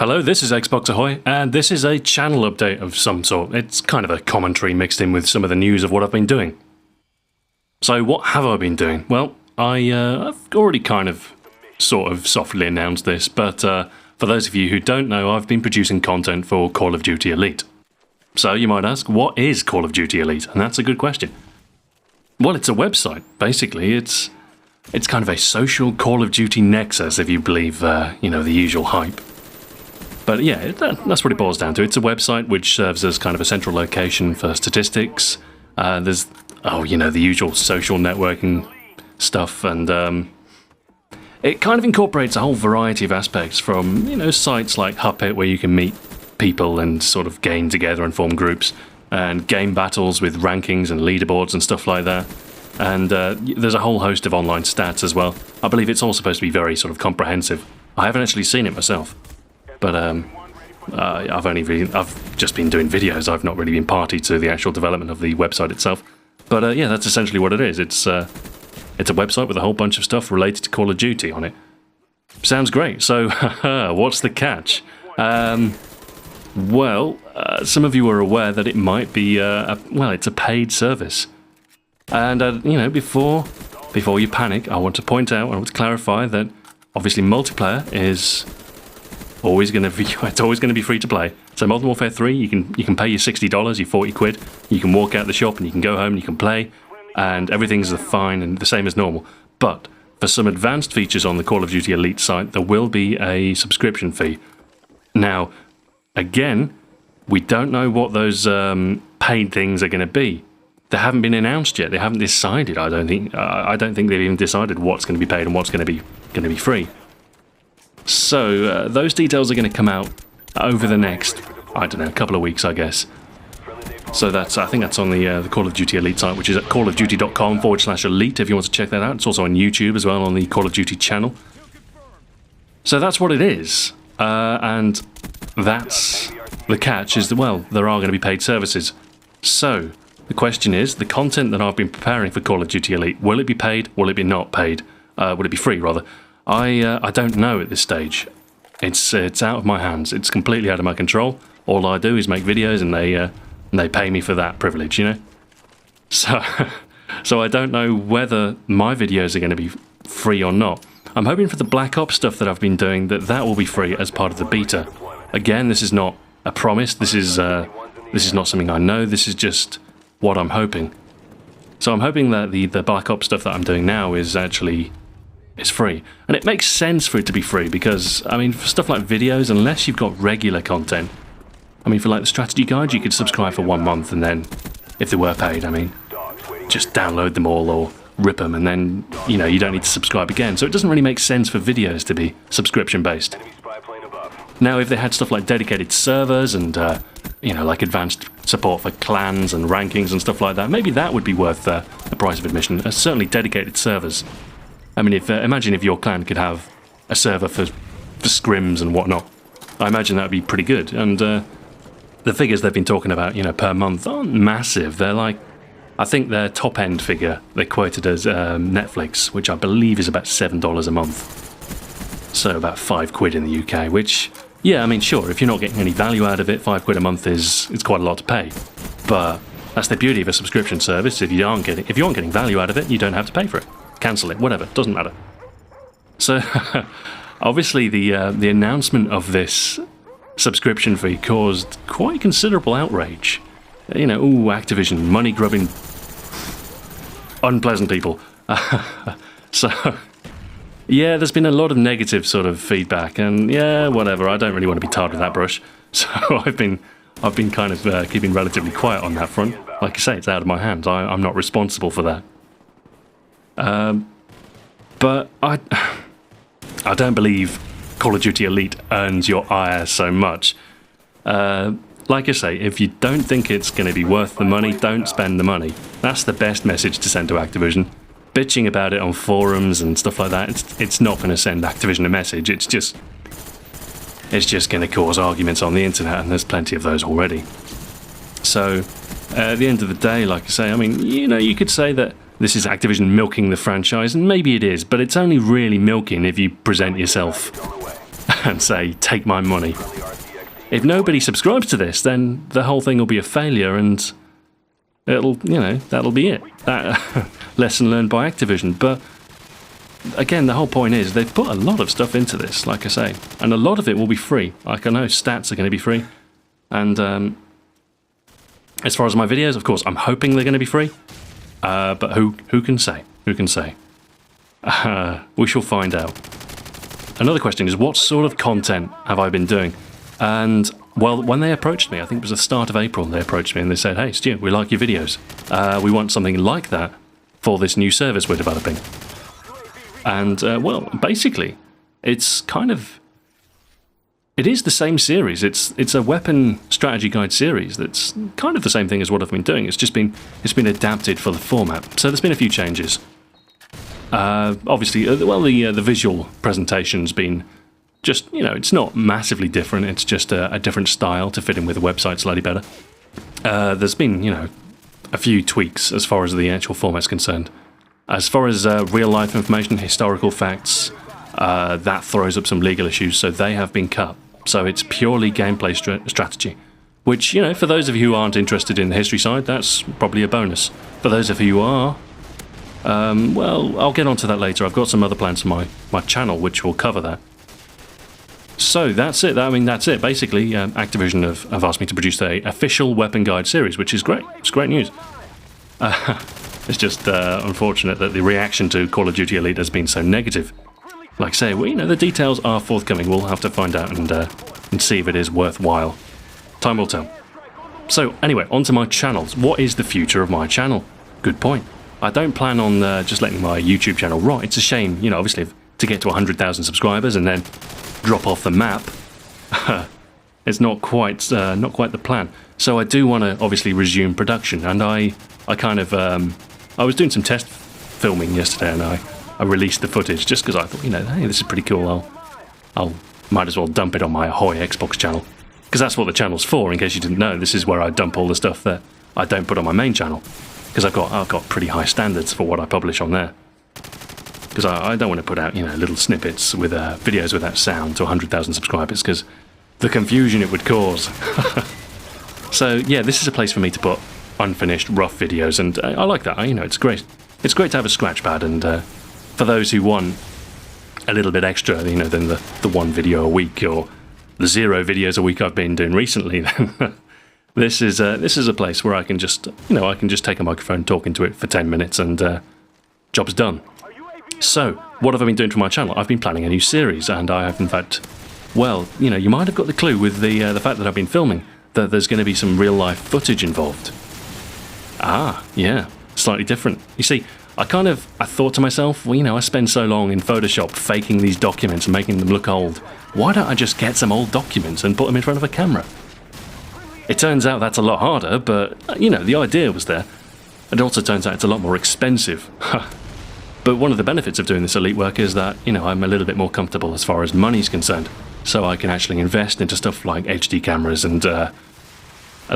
Hello, this is Xbox Ahoy, and this is a channel update of some sort. It's kind of a commentary mixed in with some of the news of what I've been doing. So what have I been doing? Well, I've already kind of sort of softly announced this, but for those of you who don't know, I've been producing content for Call of Duty Elite. So you might ask, what is Call of Duty Elite? And that's a good question. Well, it's a website, basically. It's kind of a social Call of Duty nexus, if you believe, the usual hype. But yeah, that's what it boils down to. It's a website which serves as kind of a central location for statistics. There's, the usual social networking stuff, and it kind of incorporates a whole variety of aspects from, sites like Huppet, where you can meet people and sort of game together and form groups, and game battles with rankings and leaderboards and stuff like that. And there's a whole host of online stats as well. I believe it's all supposed to be very sort of comprehensive. I haven't actually seen it myself. But I've just been doing videos. I've not really been party to the actual development of the website itself. But yeah, that's essentially what it is. It's a website with a whole bunch of stuff related to Call of Duty on it. Sounds great. So, what's the catch? Well, some of you are aware that it might be it's a paid service. And before you panic, I want to point out, I want to clarify that obviously multiplayer is always going to be free to play. So Modern Warfare 3, you can pay your $60, your 40 quid, you can walk out the shop and you can go home and you can play, and everything's fine and the same as normal. But for some advanced features on the Call of Duty Elite site, there will be a subscription fee. Now, again, we don't know what those paid things are going to be. They haven't been announced yet. They haven't decided. I don't think they've even decided what's going to be paid and what's going to be free. So those details are going to come out over the next, couple of weeks, I guess. So I think that's on the Call of Duty Elite site, which is at callofduty.com/elite if you want to check that out. It's also on YouTube as well, on the Call of Duty channel. So that's what it is. And that's the catch, is that, well, there are going to be paid services. So the question is, the content that I've been preparing for Call of Duty Elite, will it be paid? Will it be not paid? Will it be free, rather? I don't know at this stage. It's out of my hands. It's completely out of my control. All I do is make videos, and they pay me for that privilege, So I don't know whether my videos are going to be free or not. I'm hoping for the Black Ops stuff that I've been doing that will be free as part of the beta. Again, this is not a promise. This is not something I know. This is just what I'm hoping. So I'm hoping that the Black Ops stuff that I'm doing now is free. And it makes sense for it to be free because, for stuff like videos, unless you've got regular content, for like the strategy guide, you could subscribe for 1 month, and then, if they were paid, just download them all or rip them, and then, you don't need to subscribe again. So it doesn't really make sense for videos to be subscription-based. Now, if they had stuff like dedicated servers and, like advanced support for clans and rankings and stuff like that, maybe that would be worth the price of admission. Certainly dedicated servers. Imagine if your clan could have a server for scrims and whatnot. I imagine that would be pretty good. And the figures they've been talking about, per month aren't massive. They're like, I think their top-end figure they quoted as Netflix, which I believe is about $7 a month. So about 5 quid in the UK, which, yeah, sure, if you're not getting any value out of it, 5 quid a month it's quite a lot to pay. But that's the beauty of a subscription service. If you aren't getting value out of it, you don't have to pay for it. Cancel it, whatever, doesn't matter. So, obviously the announcement of this subscription fee caused quite considerable outrage. Activision, money-grubbing, unpleasant people. So, yeah, there's been a lot of negative sort of feedback, and yeah, whatever, I don't really want to be tarred with that brush. So I've been kind of keeping relatively quiet on that front. Like I say, it's out of my hands. I'm not responsible for that. But I don't believe Call of Duty Elite earns your ire so much. Like I say, if you don't think it's going to be worth the money, don't spend the money. That's the best message to send to Activision. Bitching about it on forums and stuff like that, it's not going to send Activision a message. It's just going to cause arguments on the internet, and there's plenty of those already. So, at the end of the day, like I say, you could say that this is Activision milking the franchise, and maybe it is, but it's only really milking if you present yourself and say, take my money. If nobody subscribes to this, then the whole thing will be a failure, and it'll, that'll be it. That lesson learned by Activision. But again, the whole point is they've put a lot of stuff into this, like I say, and a lot of it will be free. Like, I know stats are going to be free, and as far as my videos, of course, I'm hoping they're going to be free. But who can say? Who can say? We shall find out. Another question is, what sort of content have I been doing? And, well, when they approached me, I think it was the start of April, they approached me and they said, hey, Stu, we like your videos. We want something like that for this new service we're developing. And, well, basically, it's kind of... It is the same series. It's a weapon strategy guide series that's kind of the same thing as what I've been doing. It's been adapted for the format. So there's been a few changes. Obviously, well, the visual presentation's been just, it's not massively different. It's just a different style to fit in with the website slightly better. There's been, a few tweaks as far as the actual format's concerned. As far as real-life information, historical facts, that throws up some legal issues, so they have been cut. So it's purely gameplay strategy, which, for those of you who aren't interested in the history side, that's probably a bonus. For those of you who are, well, I'll get onto that later. I've got some other plans for my channel which will cover that. So that's it. That's it. Basically, Activision have asked me to produce an official weapon guide series, which is great. It's great news. It's just unfortunate that the reaction to Call of Duty Elite has been so negative. Like I say, well, the details are forthcoming. We'll have to find out and see if it is worthwhile. Time will tell. So anyway, onto my channels. What is the future of my channel? Good point. I don't plan on just letting my YouTube channel rot. It's a shame, obviously, to get to 100,000 subscribers and then drop off the map. It's not quite the plan. So I do want to obviously resume production, and I was doing some test filming yesterday, and I released the footage just because I thought, hey, this is pretty cool. I'll might as well dump it on my Ahoy Xbox channel, because that's what the channel's for. In case you didn't know, this is where I dump all the stuff that I don't put on my main channel, because I've got pretty high standards for what I publish on there. Because I don't want to put out little snippets with videos without sound to 100,000 subscribers, because the confusion it would cause. So yeah, this is a place for me to put unfinished, rough videos, and I like that. It's great. It's great to have a scratch pad, and for those who want a little bit extra, than the one video a week or the 0 videos a week I've been doing recently, then this is a place where I can just take a microphone, talk into it for 10 minutes, and job's done. So, what have I been doing for my channel? I've been planning a new series, and I have, in fact, well, you might have got the clue with the fact that I've been filming, that there's going to be some real-life footage involved. Ah, yeah, slightly different. You see, I thought to myself, well, I spend so long in Photoshop faking these documents and making them look old. Why don't I just get some old documents and put them in front of a camera? It turns out that's a lot harder, but, the idea was there. It also turns out it's a lot more expensive. But one of the benefits of doing this Elite work is that, I'm a little bit more comfortable as far as money's concerned. So I can actually invest into stuff like HD cameras and a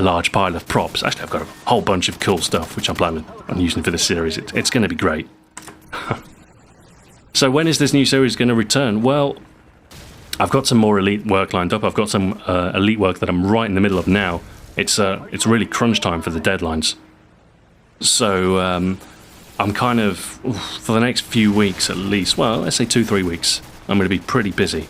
large pile of props. Actually, I've got a whole bunch of cool stuff which I'm planning on using for this series. It's going to be great. So when is this new series going to return? Well, I've got some more Elite work lined up. I've got some Elite work that I'm right in the middle of now. It's really crunch time for the deadlines. So I'm for the next few weeks at least, well, let's say 2-3 weeks, I'm going to be pretty busy.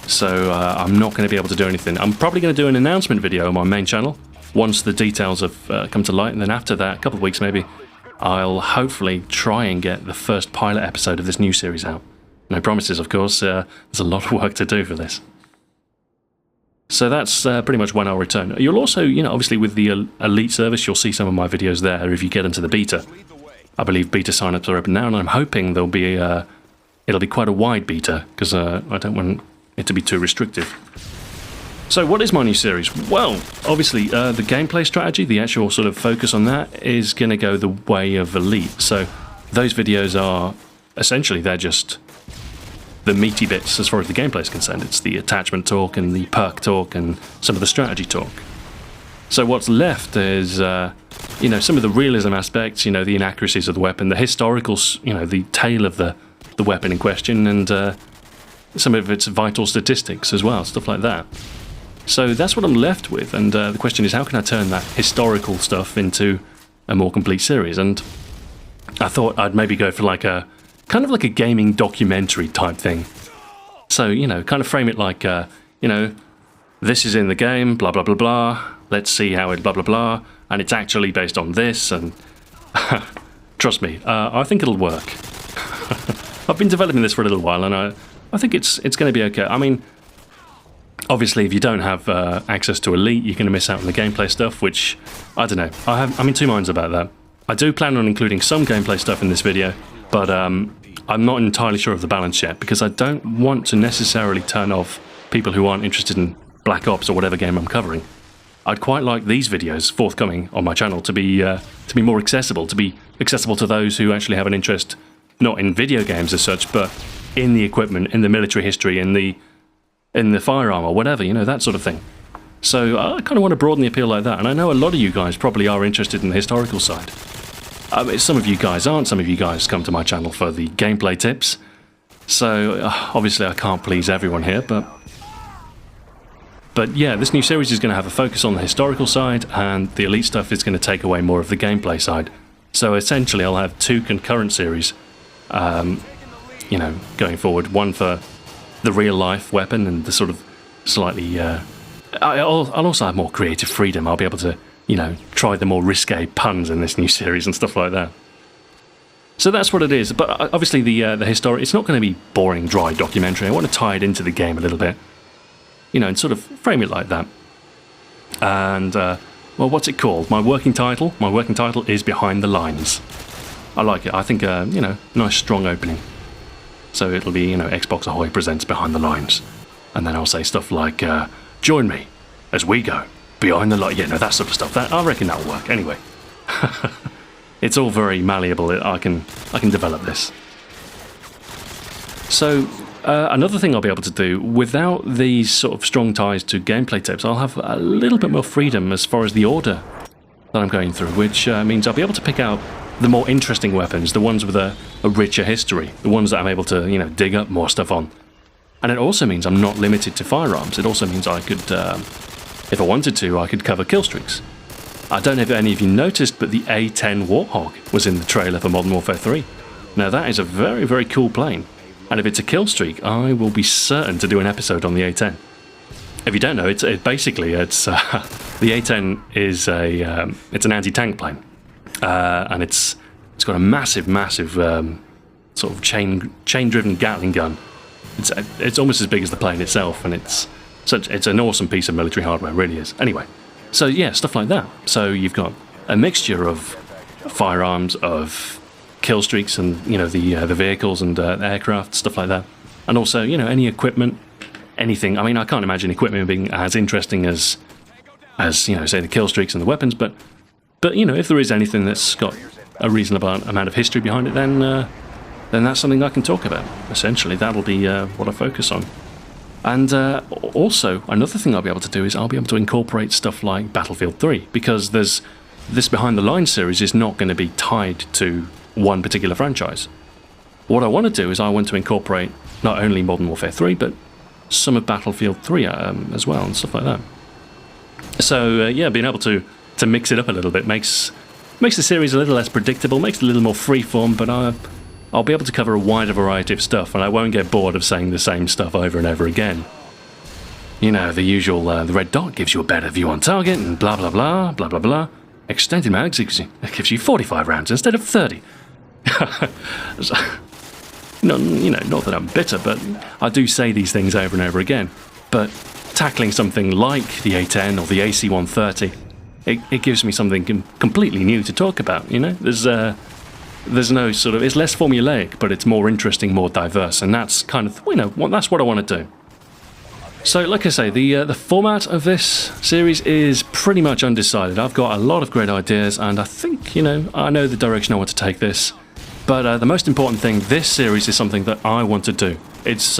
So I'm not going to be able to do anything. I'm probably going to do an announcement video on my main channel once the details have come to light, and then after that, a couple of weeks maybe, I'll hopefully try and get the first pilot episode of this new series out. No promises, of course. There's a lot of work to do for this. So that's pretty much when I'll return. You'll also, obviously with the Elite service, you'll see some of my videos there if you get into the beta. I believe beta sign-ups are open now, and I'm hoping it'll be quite a wide beta, because I don't want it to be too restrictive. So what is my new series? Well, obviously the gameplay strategy, the actual sort of focus on that, is going to go the way of Elite. So those videos are essentially, they're just the meaty bits as far as the gameplay is concerned. It's the attachment talk and the perk talk and some of the strategy talk. So what's left is some of the realism aspects, the inaccuracies of the weapon, the historical, the tale of the weapon in question, and some of its vital statistics as well, stuff like that. So that's what I'm left with, and the question is, how can I turn that historical stuff into a more complete series? And I thought I'd maybe go for like a kind of like a gaming documentary type thing. So, you know, kind of frame it like, you know, this is in the game, blah, blah, blah, blah. Let's see how it blah, blah, blah. And it's actually based on this, and trust me, I think it'll work. I've been developing this for a little while, and I think it's going to be okay. I mean, obviously, if you don't have access to Elite, you're going to miss out on the gameplay stuff, which, I don't know. I'm in two minds about that. I do plan on including some gameplay stuff in this video, but I'm not entirely sure of the balance yet, because I don't want to necessarily turn off people who aren't interested in Black Ops or whatever game I'm covering. I'd quite like these videos forthcoming on my channel to be more accessible, to those who actually have an interest, not in video games as such, but in the equipment, in the military history, in the firearm or whatever, you know, that sort of thing. So I kind of want to broaden the appeal like that, and I know a lot of you guys probably are interested in the historical side. Some of you guys aren't, some of you guys come to my channel for the gameplay tips. So obviously I can't please everyone here, but yeah, this new series is going to have a focus on the historical side, and the Elite stuff is going to take away more of the gameplay side. So essentially I'll have two concurrent series, you know, going forward. One for the real life weapon and the sort of slightly... I'll also have more creative freedom. I'll be able to, you know, try the more risque puns in this new series and stuff like that. So that's what it is. But obviously the historic... It's not going to be boring, dry documentary. I want to tie it into the game a little bit. You know, and sort of frame it like that. And, well, what's it called? My working title? My working title is Behind the Lines. I like it. I think, you know, nice strong opening. So it'll be, you know, Xbox Ahoy presents Behind the Lines. And then I'll say stuff like, join me as we go behind the lines. Yeah, no, that sort of stuff. I reckon that'll work. Anyway. It's all very malleable. I can develop this. So... another thing I'll be able to do, without these sort of strong ties to gameplay tips, I'll have a little bit more freedom as far as the order that I'm going through, which means I'll be able to pick out the more interesting weapons, the ones with a richer history, the ones that I'm able to, you know, dig up more stuff on. And it also means I'm not limited to firearms. It also means I could, if I wanted to, I could cover kill streaks. I don't know if any of you noticed, but the A-10 Warthog was in the trailer for Modern Warfare 3. Now that is a very, very cool plane. And if it's a kill streak, I will be certain to do an episode on the A-10. If you don't know, it's the A-10 is it's an anti-tank plane, and it's got a massive sort of chain-driven Gatling gun. It's almost as big as the plane itself, and it's an awesome piece of military hardware, it really is. Anyway, so yeah, stuff like that. So you've got a mixture of firearms, of kill streaks, and, you know, the vehicles and aircraft, stuff like that, and also, you know, any equipment, anything. I mean, I can't imagine equipment being as interesting as you know, say the kill streaks and the weapons, but you know, if there is anything that's got a reasonable amount of history behind it, then that's something I can talk about. Essentially, that'll be what I focus on. And also, another thing I'll be able to do is I'll be able to incorporate stuff like Battlefield 3, because this Behind the Lines series is not going to be tied to one particular franchise. What I want to do is I want to incorporate not only Modern Warfare 3, but some of Battlefield 3 as well, and stuff like that. So yeah, being able to mix it up a little bit makes the series a little less predictable, makes it a little more freeform, but I'll be able to cover a wider variety of stuff, and I won't get bored of saying the same stuff over and over again. You know, the usual, the red dot gives you a better view on target, and blah blah blah, blah blah blah. Extended mags gives you 45 rounds instead of 30. No, you know, not that I'm bitter, but I do say these things over and over again. But tackling something like the A10 or the AC-130, it gives me something completely new to talk about, you know? There's no sort of... It's less formulaic, but it's more interesting, more diverse, and that's kind of, you know, that's what I want to do. So, like I say, the format of this series is pretty much undecided. I've got a lot of great ideas, and I think, you know, I know the direction I want to take this. But the most important thing, this series is something that I want to do. It's,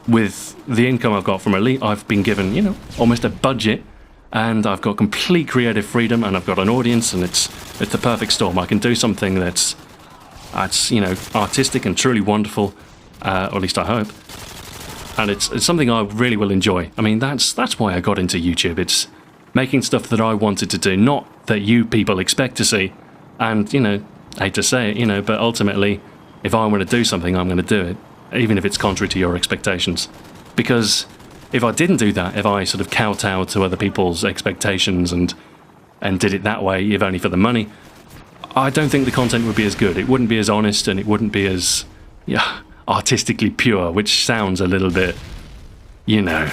with the income I've got from Elite, I've been given, you know, almost a budget, and I've got complete creative freedom, and I've got an audience, and it's the perfect storm. I can do something that's you know, artistic and truly wonderful, or at least I hope. And it's something I really will enjoy. I mean, that's why I got into YouTube. It's making stuff that I wanted to do, not that you people expect to see. And, you know, I hate to say it, you know, but ultimately, if I want to do something, I'm going to do it, even if it's contrary to your expectations. Because if I didn't do that, if I sort of kowtowed to other people's expectations and did it that way, if only for the money, I don't think the content would be as good. It wouldn't be as honest, and it wouldn't be as, yeah, artistically pure, which sounds a little bit, you know,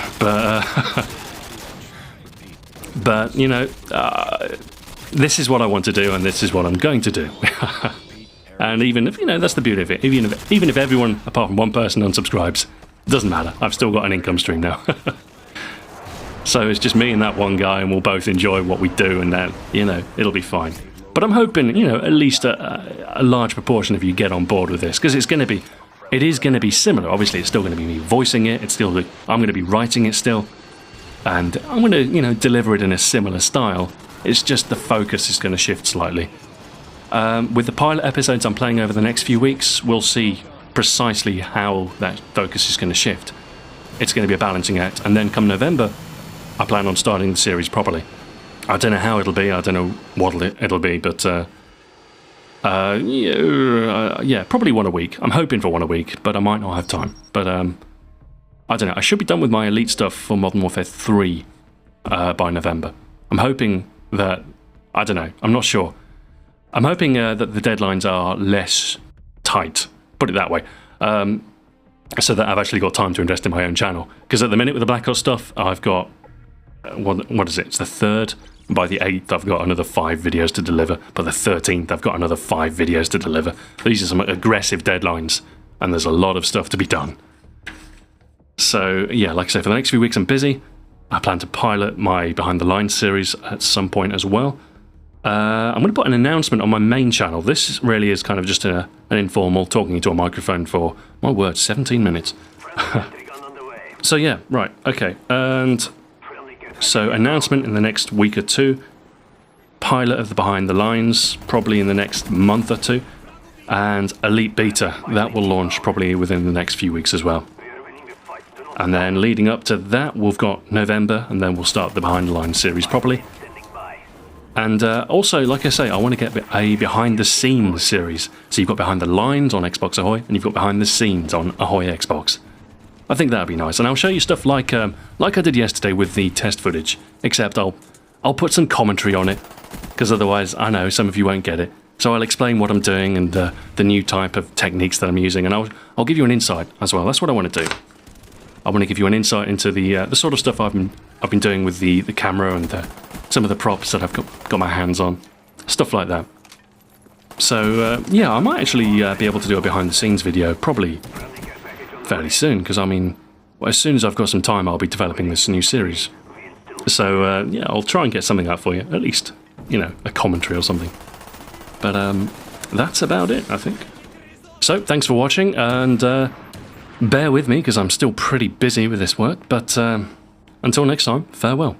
but you know, this is what I want to do, and this is what I'm going to do. And even if, you know, that's the beauty of it. Even if everyone apart from one person unsubscribes, it doesn't matter. I've still got an income stream now. So it's just me and that one guy, and we'll both enjoy what we do, and that, you know, it'll be fine. But I'm hoping, you know, at least a large proportion of you get on board with this, because it is going to be similar. Obviously, it's still going to be me voicing it. I'm going to be writing it still, and I'm going to, you know, deliver it in a similar style. It's just the focus is going to shift slightly. With the pilot episodes I'm playing over the next few weeks, we'll see precisely how that focus is going to shift. It's going to be a balancing act, and then come November, I plan on starting the series properly. I don't know how it'll be. I don't know what it'll be, but yeah, probably one a week. I'm hoping for one a week, but I might not have time. But I don't know. I should be done with my Elite stuff for Modern Warfare 3 by November. I'm hoping that, I don't know, I'm not sure. I'm hoping that the deadlines are less tight, put it that way, so that I've actually got time to invest in my own channel. Because at the minute with the Black Ops stuff, I've got, what is it? It's the 3rd. By the 8th, I've got another 5 videos to deliver. By the 13th, I've got another 5 videos to deliver. These are some aggressive deadlines, and there's a lot of stuff to be done. So, yeah, like I say, for the next few weeks I'm busy. I plan to pilot my Behind the Lines series at some point as well. I'm going to put an announcement on my main channel. This really is kind of just an informal talking into a microphone for, my word, 17 minutes. So, yeah, right, okay, and... So, announcement in the next week or two, pilot of the Behind the Lines probably in the next month or two, and Elite Beta, that will launch probably within the next few weeks as well. And then leading up to that, we've got November, and then we'll start the Behind the Lines series properly. And also, like I say, I want to get a Behind the Scenes series. So you've got Behind the Lines on Xbox Ahoy, and you've got Behind the Scenes on Ahoy Xbox. I think that'd be nice, and I'll show you stuff like I did yesterday with the test footage. Except I'll put some commentary on it, because otherwise I know some of you won't get it. So I'll explain what I'm doing and the new type of techniques that I'm using, and I'll give you an insight as well. That's what I want to do. I want to give you an insight into the sort of stuff I've been doing with the camera and some of the props that I've got my hands on, stuff like that. So yeah, I might actually be able to do a behind the scenes video probably fairly soon, because I mean, as soon as I've got some time, I'll be developing this new series. So yeah, I'll try and get something out for you, at least, you know, a commentary or something. But that's about it, I think. So thanks for watching, and bear with me because I'm still pretty busy with this work. But until next time, farewell.